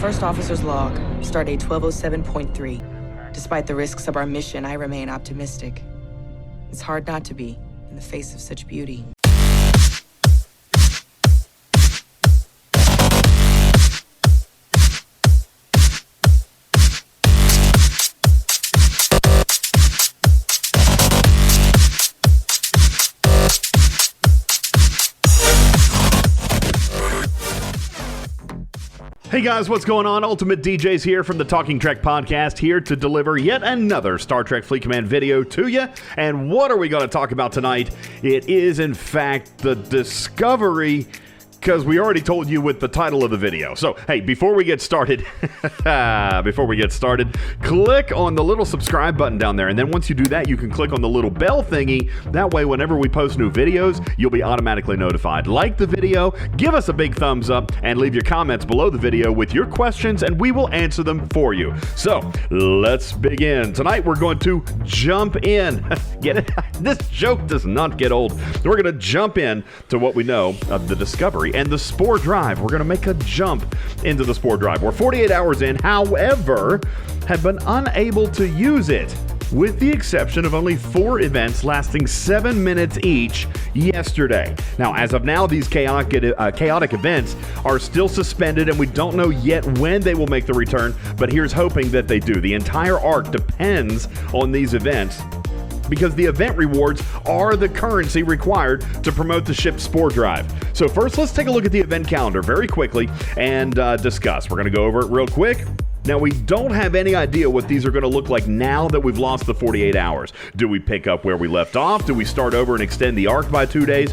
First Officer's Log, Stardate 1207.3. Despite the risks of our mission, I remain optimistic. It's hard not to be, in the face of such beauty. Hey guys, what's going on? UltimatDjz here from the Talking Trek podcast, here to deliver yet another Star Trek Fleet Command video to you. And what are we going to talk about tonight? It is, in fact, the Discovery, because we already told you with the title of the video. So, hey, before we get started, click on the little subscribe button down there. And then once you do that, you can click on the little bell thingy. That way, whenever we post new videos, you'll be automatically notified. Like the video, give us a big thumbs up, and leave your comments below the video with your questions, and we will answer them for you. So, let's begin. Tonight, we're going to jump in. Get it? This joke does not get old. We're going to jump in to what we know of the Discovery and the Spore drive. We're going to make a jump into the Spore drive. We're 48 hours in, however, have been unable to use it, with the exception of only 4 events lasting 7 minutes each yesterday. Now, as of now, these chaotic events are still suspended, and we don't know yet when they will make the return, but here's hoping that they do. The entire arc depends on these events, because the event rewards are the currency required to promote the ship's Spore drive. So first, let's take a look at the event calendar very quickly and discuss. We're going to go over it real quick. Now, we don't have any idea what these are going to look like now that we've lost the 48 hours. Do we pick up where we left off? Do we start over and extend the arc by 2 days?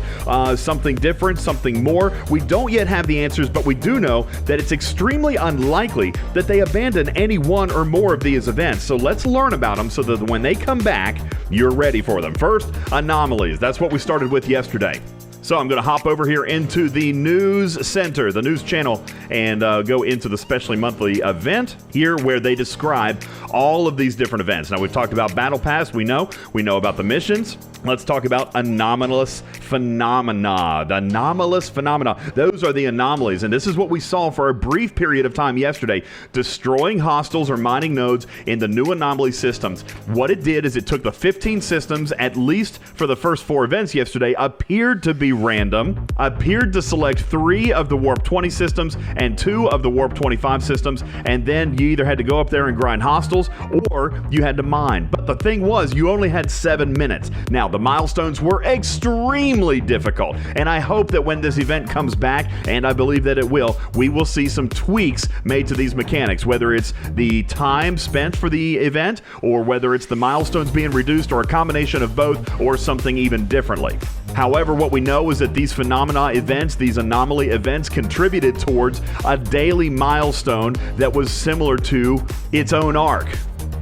Something different, something more? We don't yet have the answers, but we do know that it's extremely unlikely that they abandon any one or more of these events. So let's learn about them so that when they come back, you're ready for them. First, anomalies. That's what we started with yesterday. So I'm going to hop over here into the news center, the news channel, and go into the Specially Monthly event here where they describe all of these different events. Now, we've talked about Battle Pass. We know about the missions. Let's talk about anomalous phenomena. The anomalous phenomena. Those are the anomalies, and this is what we saw for a brief period of time yesterday. Destroying hostiles or mining nodes in the new anomaly systems. What it did is it took the 15 systems, at least for the first 4 events yesterday, appeared to be random, appeared to select 3 of the Warp 20 systems and 2 of the Warp 25 systems, and then you either had to go up there and grind hostiles or you had to mine. But the thing was, you only had 7 minutes. Now, the milestones were extremely difficult, and I hope that when this event comes back, and I believe that it will, we will see some tweaks made to these mechanics, whether it's the time spent for the event or whether it's the milestones being reduced or a combination of both or something even differently. However, what we know is that these phenomena events, these anomaly events, contributed towards a daily milestone that was similar to its own arc,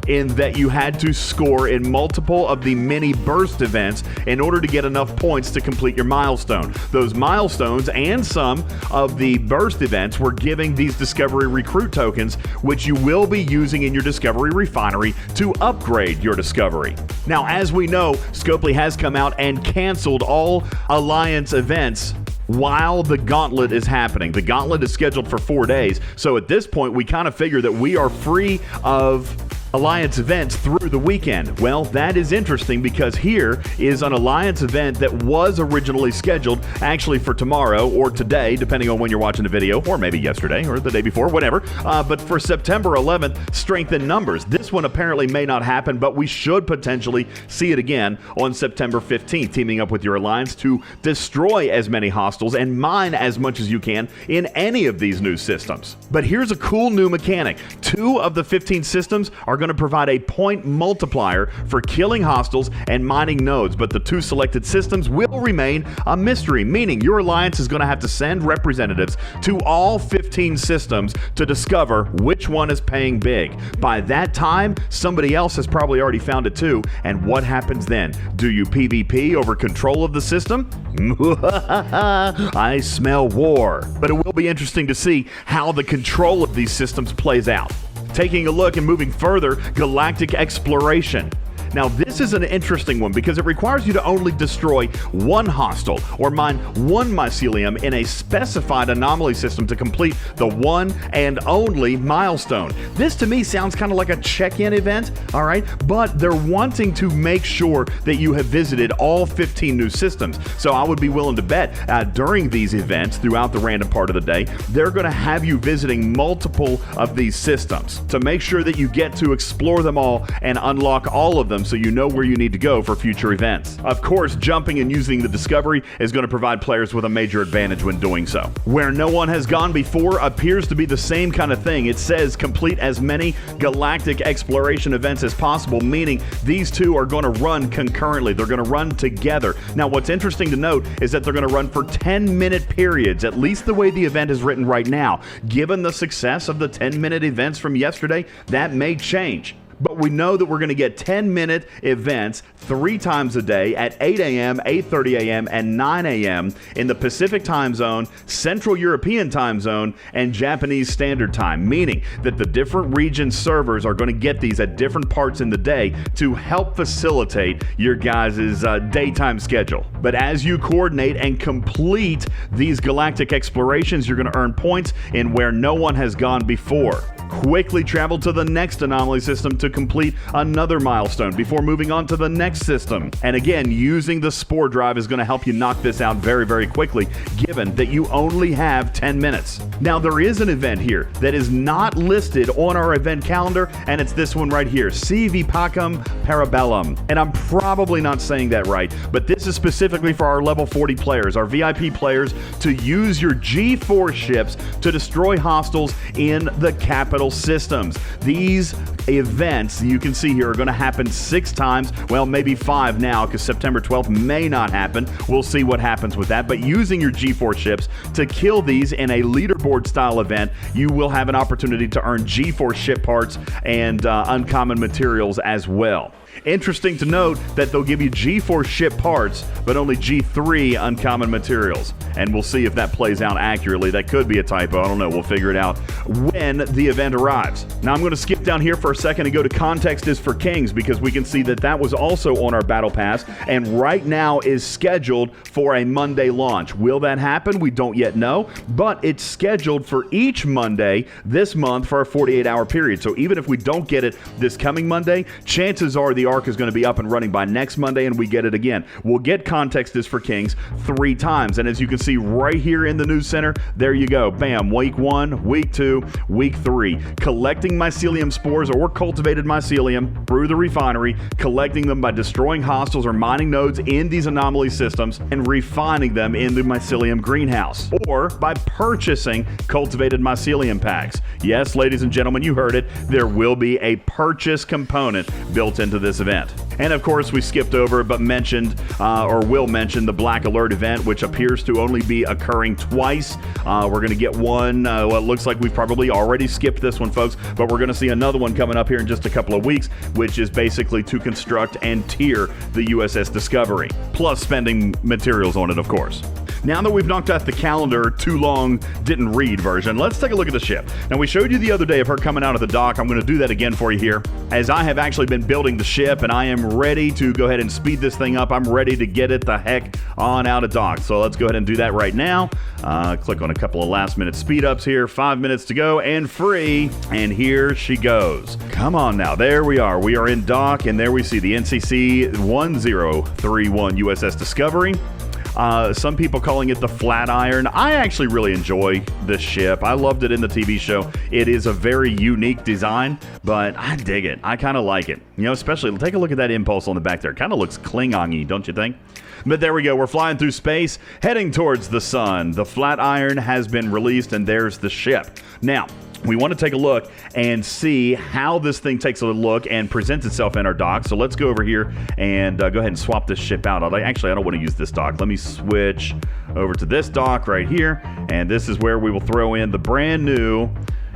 in that you had to score in multiple of the mini burst events in order to get enough points to complete your milestone. Those milestones and some of the burst events were giving these Discovery recruit tokens, which you will be using in your Discovery refinery to upgrade your Discovery. Now, as we know, Scopely has come out and canceled all Alliance events while the Gauntlet is happening. The Gauntlet is scheduled for 4 days, so at this point, we kind of figure that we are free of Alliance events through the weekend. Well, that is interesting, because here is an Alliance event that was originally scheduled actually for tomorrow or today, depending on when you're watching the video, or maybe yesterday or the day before, whatever. But for September 11th, Strength in Numbers. This one apparently may not happen, but we should potentially see it again on September 15th, teaming up with your Alliance to destroy as many hostiles and mine as much as you can in any of these new systems. But here's a cool new mechanic. 2 of the 15 systems are going to provide a point multiplier for killing hostiles and mining nodes, but the 2 selected systems will remain a mystery, meaning your Alliance is going to have to send representatives to all 15 systems to discover which one is paying big. By that time, somebody else has probably already found it too, and what happens then? Do you PvP over control of the system? I smell war. But it will be interesting to see how the control of these systems plays out. Taking a look and moving further, Galactic Exploration. Now, this is an interesting one because it requires you to only destroy one hostile or mine one mycelium in a specified anomaly system to complete the one and only milestone. This to me sounds kind of like a check-in event, all right? But they're wanting to make sure that you have visited all 15 new systems. So I would be willing to bet during these events, throughout the random part of the day, they're going to have you visiting multiple of these systems to make sure that you get to explore them all and unlock all of them so you know where you need to go for future events. Of course, jumping and using the Discovery is going to provide players with a major advantage when doing so. Where no one has gone before appears to be the same kind of thing. It says complete as many Galactic Exploration events as possible, meaning these two are going to run concurrently. They're going to run together. Now, what's interesting to note is that they're going to run for 10-minute periods, at least the way the event is written right now. Given the success of the 10-minute events from yesterday, that may change. But we know that we're going to get 10-minute events 3 times a day at 8 a.m., 8:30 a.m., and 9 a.m. in the Pacific time zone, Central European time zone, and Japanese Standard Time, meaning that the different region servers are going to get these at different parts in the day to help facilitate your guys' daytime schedule. But as you coordinate and complete these galactic explorations, you're going to earn points in where no one has gone before. Quickly travel to the next anomaly system to complete another milestone before moving on to the next system. And again, using the Spore drive is going to help you knock this out very, very quickly, given that you only have 10 minutes. Now, there is an event here that is not listed on our event calendar, and it's this one right here, CV Pacum Parabellum. And I'm probably not saying that right, but this is specifically for our level 40 players, our VIP players, to use your G4 ships to destroy hostiles in the capital systems. These events you can see here are going to happen 6 times, well, maybe 5 now, because September 12th may not happen. We'll see what happens with that. But using your G4 ships to kill these in a leaderboard style event, you will have an opportunity to earn G4 ship parts and uncommon materials as well. Interesting to note that they'll give you G4 ship parts, but only G3 uncommon materials. And we'll see if that plays out accurately. That could be a typo. I don't know. We'll figure it out when the event arrives. Now, I'm going to skip down here for a second and go to Context is for Kings, because we can see that that was also on our Battle Pass and right now is scheduled for a Monday launch. Will that happen? We don't yet know, but it's scheduled for each Monday this month for a 48-hour period. So even if we don't get it this coming Monday, chances are the arc is going to be up and running by next Monday and we get it again. We'll get Context is for Kings 3 times. And as you can see right here in the news center, there you go. Bam. Week 1, week 2, week 3. Collecting mycelium spores or cultivated mycelium through the refinery, collecting them by destroying hostiles or mining nodes in these anomaly systems and refining them in the mycelium greenhouse, or by purchasing cultivated mycelium packs. Yes, ladies and gentlemen, you heard it. There will be a purchase component built into this event. And of course, we skipped over but mentioned or will mention the Black Alert event, which appears to only be occurring twice. We're going to get one. Well, it looks like we've probably already skipped this one, folks, but we're going to see another one coming up here in just a couple of weeks, which is basically to construct and tier the USS Discovery, plus spending materials on it, of course. Now that we've knocked out the calendar too long didn't read version, let's take a look at the ship. Now, we showed you the other day of her coming out of the dock. I'm going to do that again for you here, as I have actually been building the ship and I am ready to go ahead and speed this thing up. I'm ready to get it the heck on out of dock. So let's go ahead and do that right now. Click on a couple of last minute speed ups here. 5 minutes to go and free. And here she goes. Come on now. There we are. We are in dock, and there we see the NCC 1031 USS Discovery. Some people calling it the Flatiron. I actually really enjoy this ship. I loved it in the TV show. It is a very unique design, but I dig it. I kind of like it. You know, especially, take a look at that impulse on the back there. Kind of looks Klingon-y, don't you think? But there we go. We're flying through space, heading towards the sun. The Flatiron has been released, and there's the ship. Now, we want to take a look and see how this thing takes a look and presents itself in our dock. So let's go over here and go ahead and swap this ship out. Actually, I don't want to use this dock. Let me switch over to this dock right here. And this is where we will throw in the brand new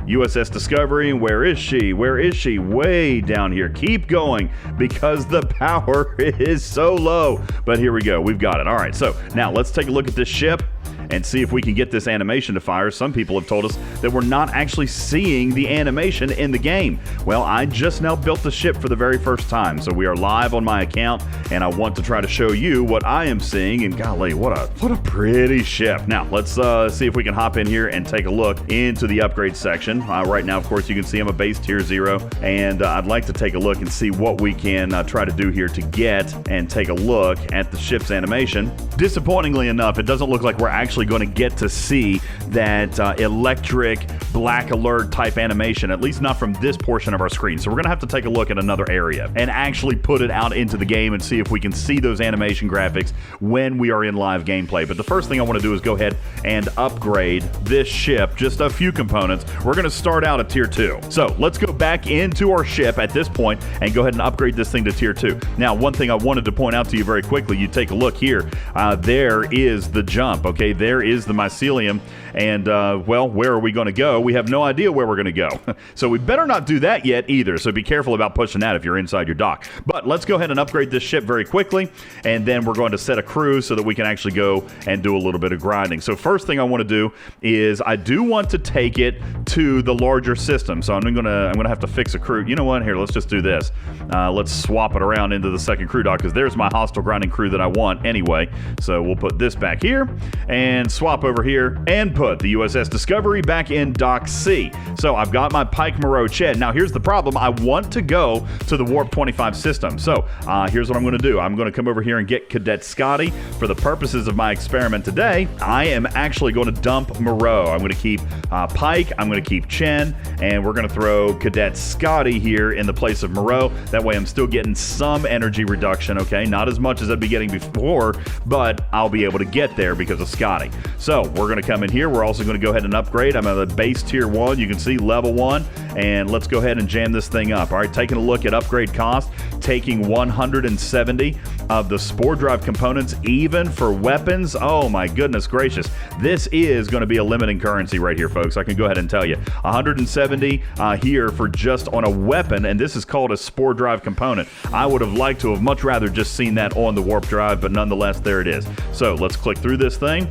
USS Discovery. Where is she? Where is she? Way down here. Keep going because the power is so low. But here we go. We've got it. All right. So now let's take a look at this ship. and see if we can get this animation to fire. Some people have told us that we're not actually seeing the animation in the game. Well, I just now built the ship for the very first time, so we are live on my account, and I want to try to show you what I am seeing, and golly, what a pretty ship. Now, let's see if we can hop in here and take a look into the upgrade section. Right now, of course, you can see I'm a base tier 0, and I'd like to take a look and see what we can try to do here to get and take a look at the ship's animation. Disappointingly enough, it doesn't look like we're actually going to get to see that electric black alert type animation, at least not from this portion of our screen. So we're going to have to take a look at another area and actually put it out into the game and see if we can see those animation graphics when we are in live gameplay. But the first thing I want to do is go ahead and upgrade this ship, just a few components. We're going to start out at tier 2. So let's go back into our ship at this point and go ahead and upgrade this thing to tier 2. Now, one thing I wanted to point out to you very quickly, you take a look here, there is the jump, okay? There is the mycelium, and well, where are we going to go? We have no idea where we're going to go. So we better not do that yet either, so be careful about pushing that if you're inside your dock. But let's go ahead and upgrade this ship very quickly, and then we're going to set a crew so that we can actually go and do a little bit of grinding. So first thing I want to do is I do want to take it to the larger system, so I'm gonna have to fix a crew. You know what? Here, let's just do this. Let's swap it around into the second crew dock, because there's my hostile grinding crew that I want anyway. So we'll put this back here and swap over here and put the USS Discovery back in dock C. So I've got my Pike Moreau Ched. Now here's the problem. I want to go to the Warp 25 system. So here's what I'm going to do. I'm going to come over here and get Cadet Scotty. For the purposes of my experiment today, I am actually going to dump Moreau. I'm going to keep Pike, I'm going to keep Chen, and we're going to throw Cadet Scotty here in the place of Moreau. That way I'm still getting some energy reduction, okay? Not as much as I'd be getting before, but I'll be able to get there because of Scotty. So we're going to come in here. We're also going to go ahead and upgrade. I'm at the base tier 1. You can see level 1, and let's go ahead and jam this thing up. All right, taking a look at upgrade cost, taking 170 of the Spore drive components, even for weapons. Oh my goodness gracious. This is going to be a limiting currency right here, folks. I can go ahead and tell you. 170 here for just on a weapon, and this is called a Spore drive component. I would have liked to have much rather just seen that on the warp drive, but nonetheless, there it is. So let's click through this thing.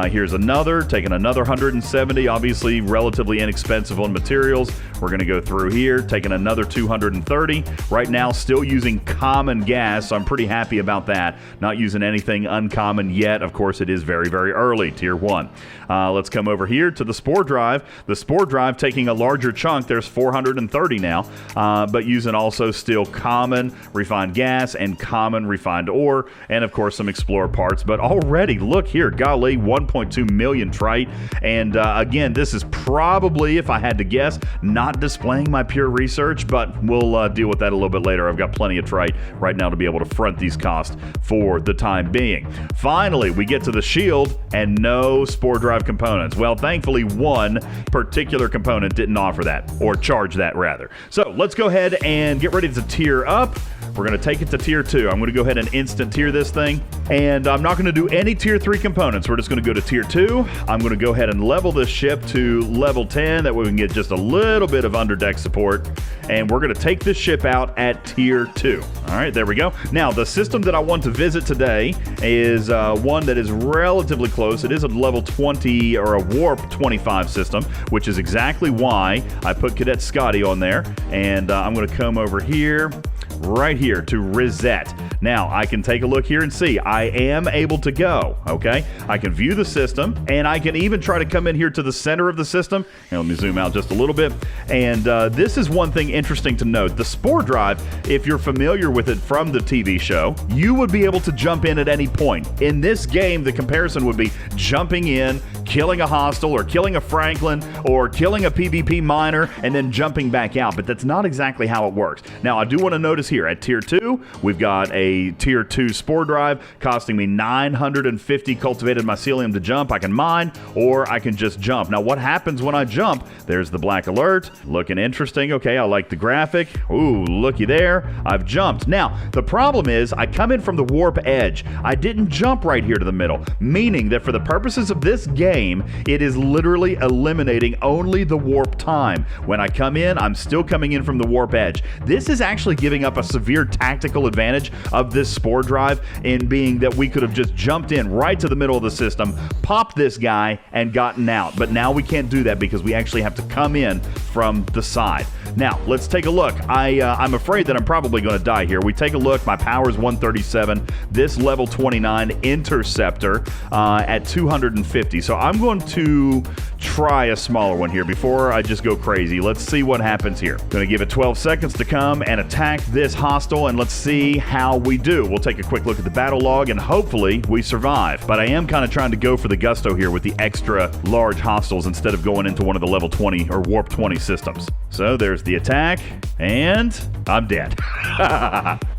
Here's another, taking another 170, obviously relatively inexpensive on materials. We're going to go through here, taking another 230. Right now, still using common gas, so I'm pretty happy about that. Not using anything uncommon yet. Of course, it is very, very early, tier 1. Let's come over here to the Spore drive. The Spore drive taking a larger chunk. There's 430 now, but using also still common refined gas and common refined ore, and of course some Explorer parts. But already, look here, golly, 1.2 million trite. And again, this is probably, if I had to guess, not displaying my pure research, but we'll deal with that a little bit later. I've got plenty of trite right now to be able to front these costs for the time being. Finally, we get to the shield and no Spore drive components. Well, thankfully, one particular component didn't offer that, or charge that rather. So let's go ahead and get ready to tier up. We're going to take it to tier 2. I'm going to go ahead and instant tier this thing, and I'm not going to do any tier 3 components. We're just going to go to tier 2. I'm going to go ahead and level this ship to level 10. That way we can get just a little bit of underdeck support, and we're going to take this ship out at tier 2. All right, there we go. Now, the system that I want to visit today is one that is relatively close. It is a level 20 or a warp 25 system, which is exactly why I put Cadet Scotty on there. And I'm going to come over here, right here to reset. Now, I can take a look here and see I am able to go, okay? I can view the system, and I can even try to come in here to the center of the system. And let me zoom out just a little bit. And this is one thing interesting to note. The Spore drive, if you're familiar with it from the TV show, you would be able to jump in at any point. In this game, the comparison would be jumping in, killing a hostile, or killing a Franklin, or killing a PvP miner, and then jumping back out. But that's not exactly how it works. Now, I do want to notice here at tier 2, we've got a tier 2 Spore drive costing me 950 cultivated mycelium to jump. I can mine, or I can just jump. Now, what happens when I jump? There's the black alert. Looking interesting. Okay, I like the graphic. Ooh, looky there. I've jumped. Now, the problem is I come in from the warp edge. I didn't jump right here to the middle, meaning that for the purposes of this game, it is literally eliminating only the warp time. When I come in, I'm still coming in from the warp edge. This is actually giving up a severe tactical advantage of this Spore drive in being that we could have just jumped in right to the middle of the system, popped this guy, and gotten out. But now we can't do that because we actually have to come in from the side. Now, let's take a look. I'm afraid that I'm probably going to die here. We take a look. My power is 137. This level 29 interceptor at 250. So I'm going to try a smaller one here before I just go crazy. Let's see what happens here. Going to give it 12 seconds to come and attack this hostile, and let's see how we do. We'll take a quick look at the battle log, and hopefully we survive. But I am kind of trying to go for the gusto here with the extra large hostiles instead of going into one of the level 20 or warp 20 systems. So there's the attack, and I'm dead.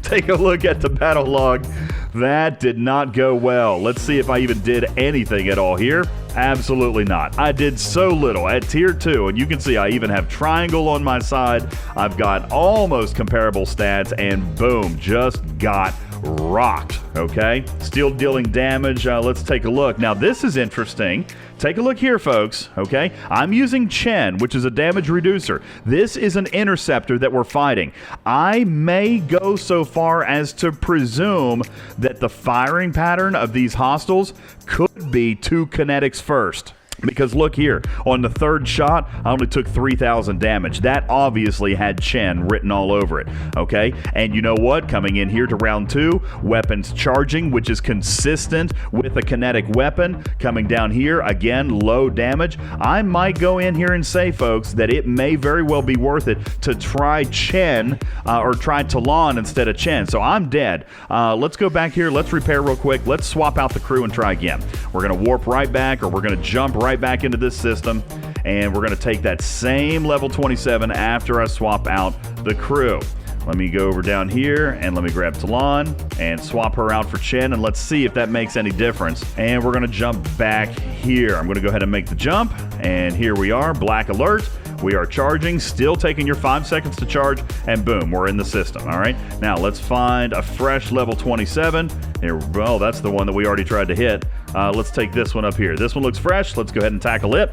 Take a look at the battle log. That did not go well. Let's see if I even did anything at all here. Absolutely not. I did so little at tier 2, and you can see I even have triangle on my side. I've got almost comparable stats, and boom, just got rocked, okay? Still dealing damage. Let's take a look. Now, this is interesting. Take a look here, folks, okay? I'm using Chen, which is a damage reducer. This is an interceptor that we're fighting. I may go so far as to presume that the firing pattern of these hostiles could be 2 kinetics first. Because look here, on the third shot, I only took 3,000 damage. That obviously had Chen written all over it, okay? And you know what? Coming in here to round 2, weapons charging, which is consistent with a kinetic weapon. Coming down here, again, low damage. I might go in here and say, folks, that it may very well be worth it to try Chen or try Talon instead of Chen. So I'm dead. Let's go back here. Let's repair real quick. Let's swap out the crew and try again. We're going to warp right back, or we're going to jump right back into this system, and we're going to take that same level 27 after I swap out the crew. Let me go over down here and let me grab Talon and swap her out for Chen, and let's see if that makes any difference. And we're going to jump back here. I'm going to go ahead and make the jump, and here we are. Black alert. We are charging, still taking your 5 seconds to charge, and boom, we're in the system, all right? Now, let's find a fresh level 27. Here, well, that's the one that we already tried to hit. Let's take this one up here. This one looks fresh. Let's go ahead and tackle it.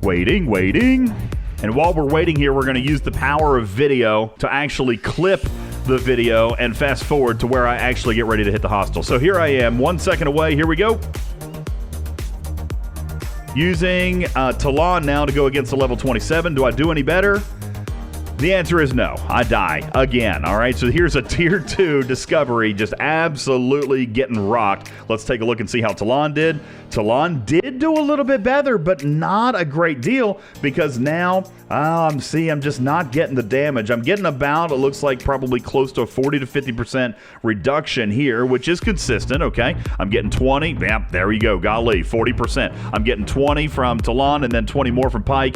Waiting. And while we're waiting here, we're going to use the power of video to actually clip the video and fast forward to where I actually get ready to hit the hostile. So here I am, 1 second away. Here we go. Using Talon now to go against the level 27. Do I do any better? The answer is no. I die again. All right, so here's a tier 2 Discovery just absolutely getting rocked. Let's take a look and see how Talon did. Talon did do a little bit better, but not a great deal, because now I'm just not getting the damage. I'm getting about, it looks like probably close to a 40 to 50% reduction here, which is consistent, okay? I'm getting 20. Yep, there you go. Golly, 40%. I'm getting 20 from Talon and then 20 more from Pike.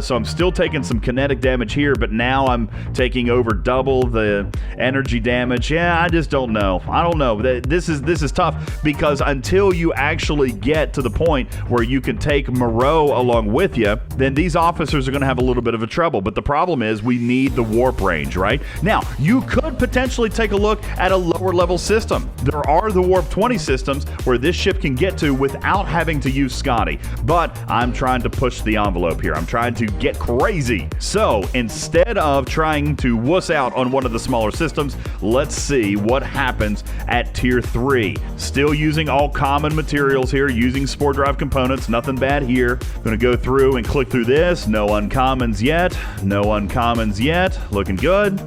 So I'm still taking some kinetic damage here, but now I'm taking over double the energy damage. Yeah, I just don't know. I don't know. This is tough, because until you actually get to the point where you can take Moreau along with you, then these officers are going to have a little bit of a trouble. But the problem is we need the warp range, right? Now, you could potentially take a look at a lower level system. There are the warp 20 systems where this ship can get to without having to use Scotty. But I'm trying to push the envelope here. I'm trying to get crazy. So instead of trying to wuss out on one of the smaller systems, let's see what happens at tier 3. Still using all common materials here, using Spore drive components. Nothing bad here. Going to go through and click through this. No uncommons yet. No uncommons yet. Looking good.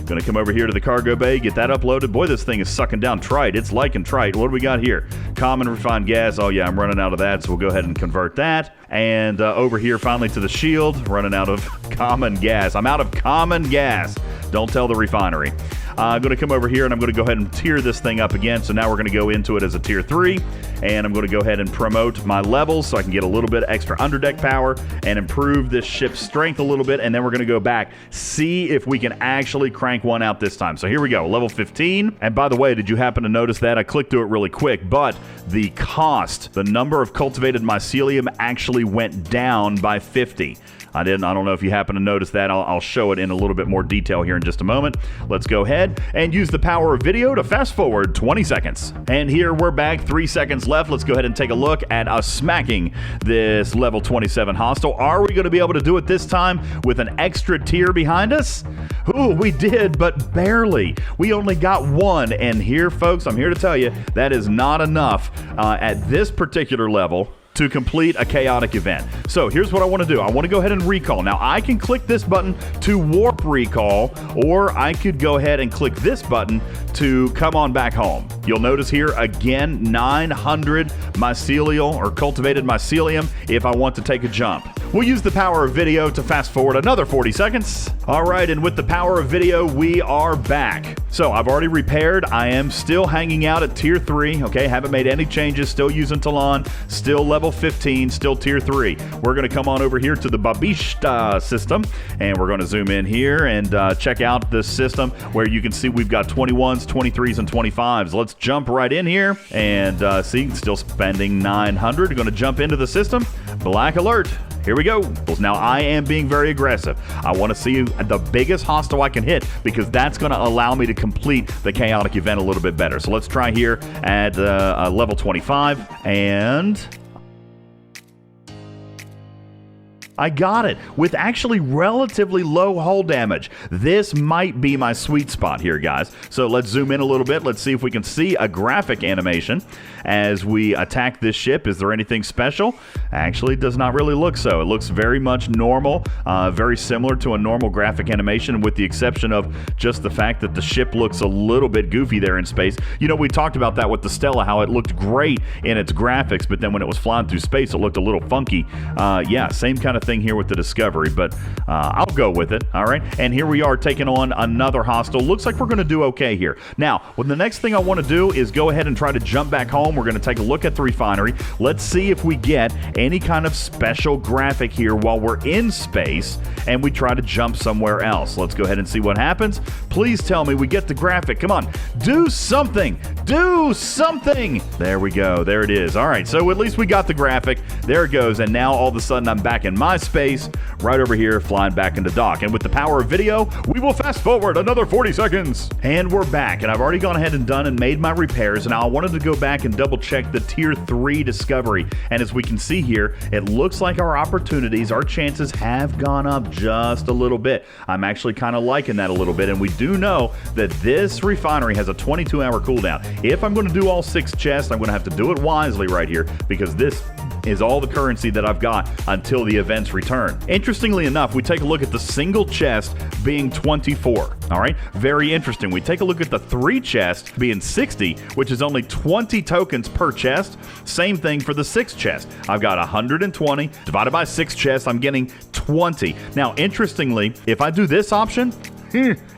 Going to come over here to the cargo bay, get that uploaded. Boy, this thing is sucking down trite. It's liking trite. What do we got here? Common refined gas. Oh, yeah, I'm running out of that, so we'll go ahead and convert that. And over here, finally, to the shield. Running out of common gas. I'm out of common gas. Don't tell the refinery. I'm going to come over here and I'm going to go ahead and tier this thing up again. So now we're going to go into it as a tier 3, and I'm going to go ahead and promote my levels so I can get a little bit extra underdeck power and improve this ship's strength a little bit. And then we're going to go back, see if we can actually crank one out this time. So here we go, level 15. And by the way, did you happen to notice that? I clicked through it really quick, but the cost, the number of cultivated mycelium actually went down by 50. I don't know if you happen to notice that. I'll show it in a little bit more detail here in just a moment. Let's go ahead and use the power of video to fast forward 20 seconds. And here we're back, 3 seconds left. Let's go ahead and take a look at us smacking this level 27 hostile. Are we going to be able to do it this time with an extra tier behind us? Ooh, we did, but barely. We only got one, and here, folks, I'm here to tell you, that is not enough at this particular level to complete a chaotic event. So here's what I want to do. I want to go ahead and recall. Now I can click this button to warp recall, or I could go ahead and click this button to come on back home. You'll notice here again 900 mycelial or cultivated mycelium if I want to take a jump. We'll use the power of video to fast forward another 40 seconds. All right, and with the power of video, we are back. So I've already repaired. I am still hanging out at tier 3, okay? Haven't made any changes, still using Talon, still level 15, still tier 3. We're gonna come on over here to the Babishta system, and we're gonna zoom in here and check out this system where you can see we've got 21s, 23s, and 25s. Let's jump right in here and see, still spending 900. We're gonna jump into the system. Black alert. Here we go. Now I am being very aggressive. I want to see the biggest hostile I can hit because that's going to allow me to complete the chaotic event a little bit better. So let's try here at level 25 and I got it with actually relatively low hull damage. This might be my sweet spot here, guys. So let's zoom in a little bit. Let's see if we can see a graphic animation as we attack this ship. Is there anything special? Actually, it does not really look so. It looks very much normal, very similar to a normal graphic animation with the exception of just the fact that the ship looks a little bit goofy there in space. You know, we talked about that with the Stella, how it looked great in its graphics, but then when it was flying through space, it looked a little funky. Yeah, same kind of thing here with the Discovery, but I'll go with it. All right, and here we are taking on another hostile. Looks like we're going to do okay here. Now, well, the next thing I want to do is go ahead and try to jump back home. We're going to take a look at the refinery. Let's see if we get any kind of special graphic here while we're in space and we try to jump somewhere else. Let's go ahead and see what happens. Please tell me we get the graphic. Come on, do something. Do something. There we go. There it is. All right, so at least we got the graphic. There it goes, and now all of a sudden I'm back in my space right over here flying back into dock. And with the power of video, we will fast forward another 40 seconds. And we're back, and I've already gone ahead and done and made my repairs, and now I wanted to go back and double check the tier 3 Discovery. And as we can see here, it looks like our opportunities, our chances have gone up just a little bit. I'm actually kind of liking that a little bit, and we do know that this refinery has a 22-hour cooldown. If I'm going to do all 6 chests, I'm going to have to do it wisely right here because this is all the currency that I've got until the events return. Interestingly enough, we take a look at the single chest being 24. All right, very interesting. We take a look at the 3 chest being 60, which is only 20 tokens per chest. Same thing for the 6 chest. I've got 120 divided by 6 chests. I'm getting 20. Now, interestingly, if I do this option,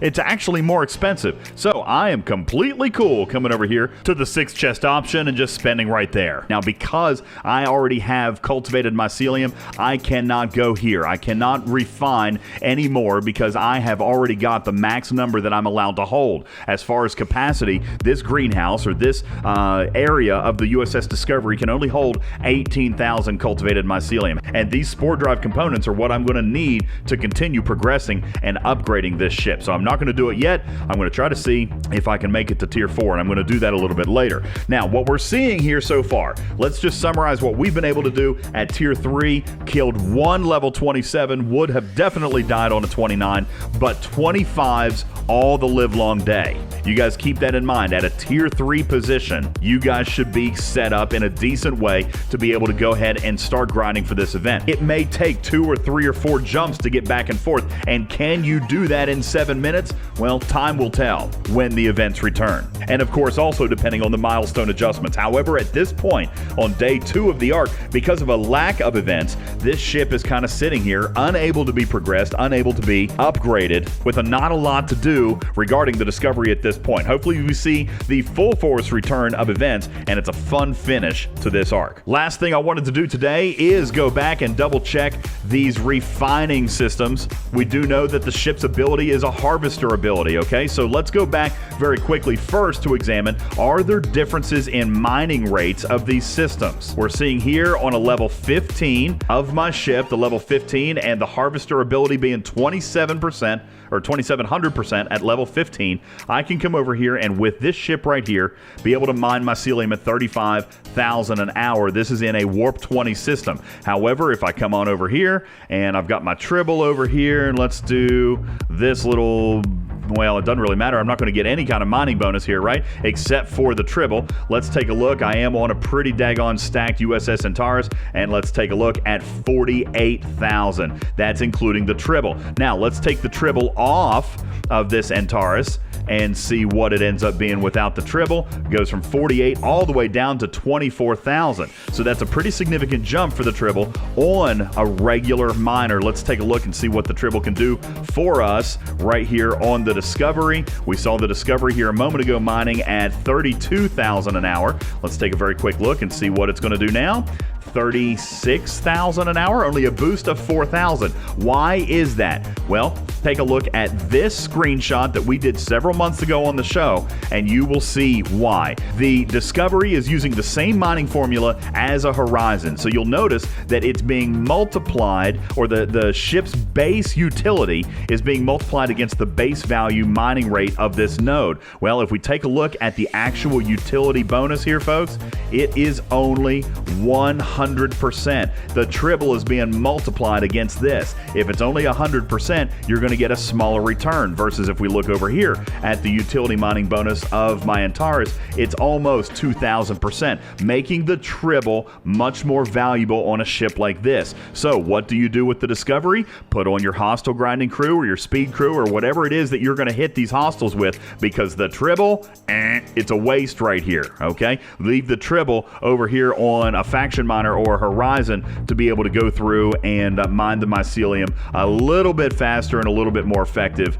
it's actually more expensive. So I am completely cool coming over here to the 6 chest option and just spending right there. Now, because I already have cultivated mycelium, I cannot go here. I cannot refine anymore because I have already got the max number that I'm allowed to hold. As far as capacity, this greenhouse or this area of the USS Discovery can only hold 18,000 cultivated mycelium. And these spore drive components are what I'm going to need to continue progressing and upgrading this ship. So I'm not going to do it yet. I'm going to try to see if I can make it to tier 4, and I'm going to do that a little bit later. Now, what we're seeing here so far, let's just summarize what we've been able to do at tier 3. Killed 1 level 27, would have definitely died on a 29, but 25s all the live long day. You guys keep that in mind. At a tier 3 position, you guys should be set up in a decent way to be able to go ahead and start grinding for this event. It may take 2 or 3 or 4 jumps to get back and forth, and can you do that in 7 minutes? Well, time will tell when the events return. And of course, also depending on the milestone adjustments. However, at this point, on day 2 of the arc, because of a lack of events, this ship is kind of sitting here, unable to be progressed, unable to be upgraded, with not a lot to do regarding the Discovery at this point. Hopefully we see the full force return of events, and it's a fun finish to this arc. Last thing I wanted to do today is go back and double check these refining systems. We do know that the ship's ability is a harvester ability, okay? So let's go back very quickly first to examine, are there differences in mining rates of these systems? We're seeing here on a level 15 of my ship, the level 15, and the harvester ability being 27%, or 2700% at level 15, I can come over here and with this ship right here, be able to mine mycelium at 35,000 an hour. This is in a warp 20 system. However, if I come on over here and I've got my tribble over here, and let's do this little, well, it doesn't really matter. I'm not going to get any kind of mining bonus here, right? Except for the tribble. Let's take a look. I am on a pretty daggone stacked USS Antares, and let's take a look at 48,000. That's including the tribble. Now, let's take the tribble off of this Antares and see what it ends up being without the tribble. It goes from 48 all the way down to 24,000. So that's a pretty significant jump for the tribble on a regular miner. Let's take a look and see what the tribble can do for us right here on the Discovery. We saw the Discovery here a moment ago mining at 32,000 an hour. Let's take a very quick look and see what it's going to do now. 36,000 an hour, only a boost of 4,000. Why is that? Well, take a look at this screenshot that we did several months ago on the show, and you will see why. The Discovery is using the same mining formula as a Horizon, so you'll notice that it's being multiplied, or the ship's base utility is being multiplied against the base value mining rate of this node. Well, if we take a look at the actual utility bonus here, folks, it is only 100%. The tribble is being multiplied against this. If it's only 100%, you're going to get a smaller return, versus if we look over here at the utility mining bonus of my Antares, it's almost 2,000%, making the tribble much more valuable on a ship like this. So what do you do with the Discovery? Put on your hostile grinding crew or your speed crew or whatever it is that you're going to hit these hostiles with, because the tribble, it's a waste right here, okay? Leave the tribble over here on a faction miner or Horizon to be able to go through and mine the mycelium a little bit faster and a little bit more effective,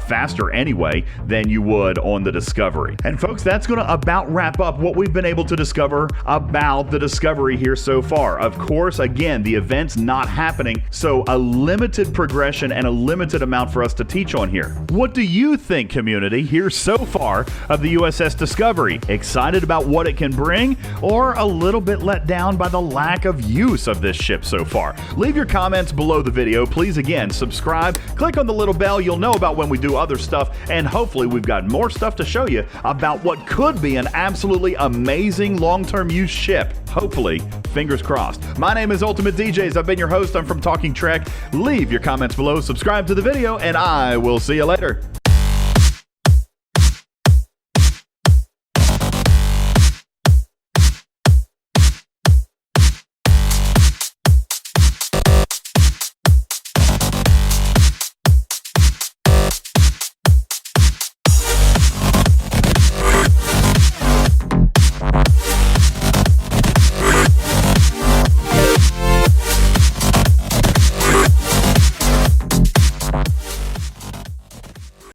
faster anyway, than you would on the Discovery. And folks, that's going to about wrap up what we've been able to discover about the Discovery here so far. Of course, again, the event's not happening, so a limited progression and a limited amount for us to teach on here. What do you think, community, here so far of the USS Discovery? Excited about what it can bring, or a little bit let down by the lack of use of this ship so far? Leave your comments below the video. Please, again, subscribe, click on the little bell. You'll know about when we do other stuff, and hopefully we've got more stuff to show you about what could be an absolutely amazing long-term use ship. Hopefully, fingers crossed. My name is UltimatDjz. I've been your host. I'm from Talking Trek. Leave your comments below, subscribe to the video, and I will see you later.